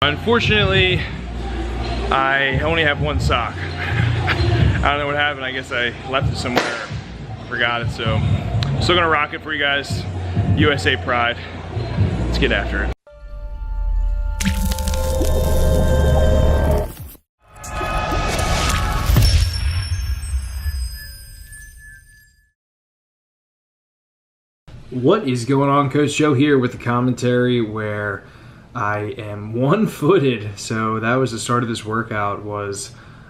Unfortunately, I only have one sock. I don't know what happened. I guess I left it somewhere, forgot it. So I'm still gonna rock it for you guys. USA pride. Let's get after it. What is going on? Coach Joe here with the commentary where I am one-footed. So that was the start of this workout.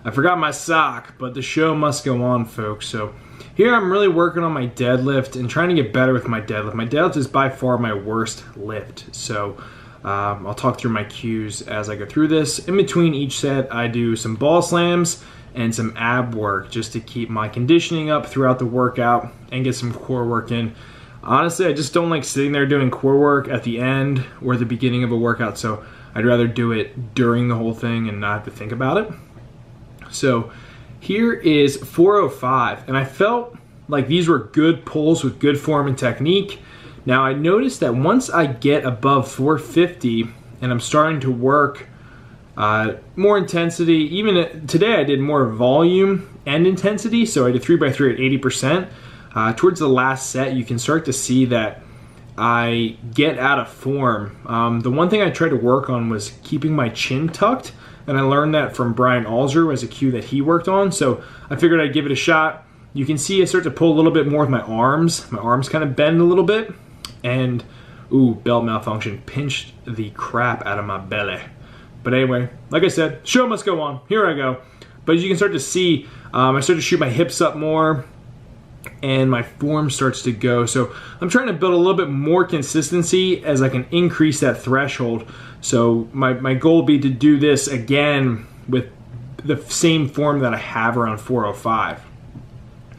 I forgot my sock, but the show must go on, folks. So here I'm really working on my deadlift and trying to get better with my deadlift. My deadlift is by far my worst lift. So I'll talk through my cues as I go through this. In between each set, I do some ball slams and some ab work just to keep my conditioning up throughout the workout and get some core work in. Honestly, I just don't like sitting there doing core work at the end or the beginning of a workout, so I'd rather do it during the whole thing and not have to think about it. So here is 405, and I felt like these were good pulls with good form and technique. Now I noticed that once I get above 450 and I'm starting to work more intensity, even today I did more volume and intensity, so I did 3x3 at 80%. Towards the last set, you can start to see that I get out of form. The one thing I tried to work on was keeping my chin tucked, and I learned that from Brian Alzer as a cue that he worked on, so I figured I'd give it a shot. You can see I start to pull a little bit more with my arms. My arms kind of bend a little bit, and ooh, belt malfunction, pinched the crap out of my belly. But anyway, like I said, show must go on. Here I go. But as you can start to see, I start to shoot my hips up more, and my form starts to go. So I'm trying to build a little bit more consistency as I can increase that threshold. So my goal would be to do this again with the same form that I have around 405.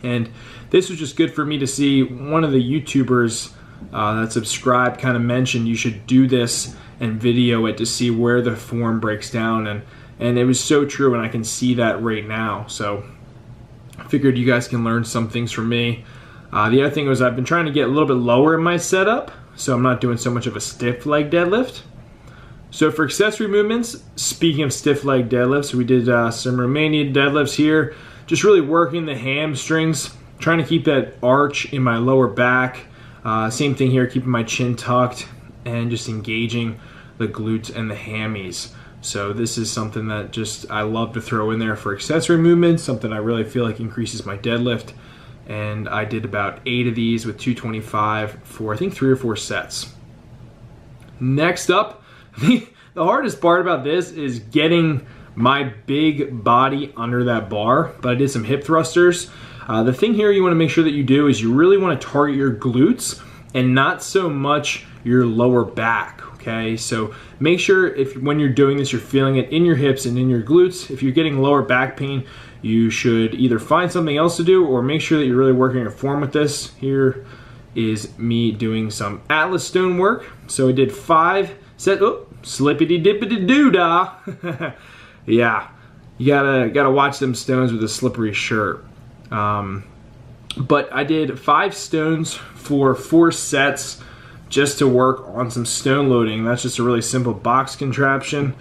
And this was just good for me to see. One of the YouTubers that subscribed kind of mentioned you should do this and video it to see where the form breaks down. And it was so true, and I can see that right now. So I figured you guys can learn some things from me. The other thing was I've been trying to get a little bit lower in my setup, so I'm not doing so much of a stiff leg deadlift. So for accessory movements, speaking of stiff leg deadlifts, we did some Romanian deadlifts here, just really working the hamstrings, trying to keep that arch in my lower back. Same thing here, keeping my chin tucked and just engaging the glutes and the hammies. So this is something that just I love to throw in there for accessory movements, something I really feel like increases my deadlift. And I did about 8 of these with 225 for I think 3 or 4 sets. Next up, the hardest part about this is getting my big body under that bar, but I did some hip thrusters. The thing here you want to make sure that you do is you really want to target your glutes and not so much your lower back. Okay, so make sure when you're doing this, you're feeling it in your hips and in your glutes. If you're getting lower back pain, you should either find something else to do or make sure that you're really working your form with this. Here is me doing some Atlas stone work. So I did 5 sets. Oh, slippity dippity doo dah. Yeah, you gotta watch them stones with a slippery shirt. But I did 5 stones for 4 sets. Just to work on some stone loading. That's just a really simple box contraption.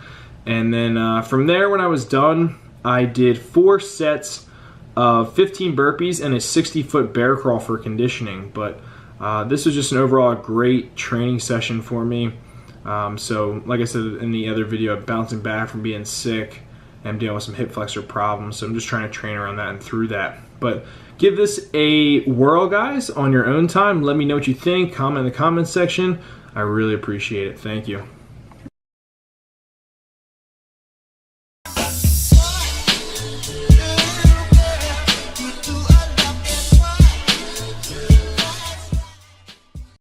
And then from there, when I was done, I did 4 sets of 15 burpees and a 60-foot bear crawl for conditioning. But this was just an overall great training session for me. So like I said in the other video, I'm bouncing back from being sick. I'm dealing with some hip flexor problems. So I'm just trying to train around that and through that. But give this a whirl, guys, on your own time. Let me know what you think. Comment in the comments section. I really appreciate it. Thank you.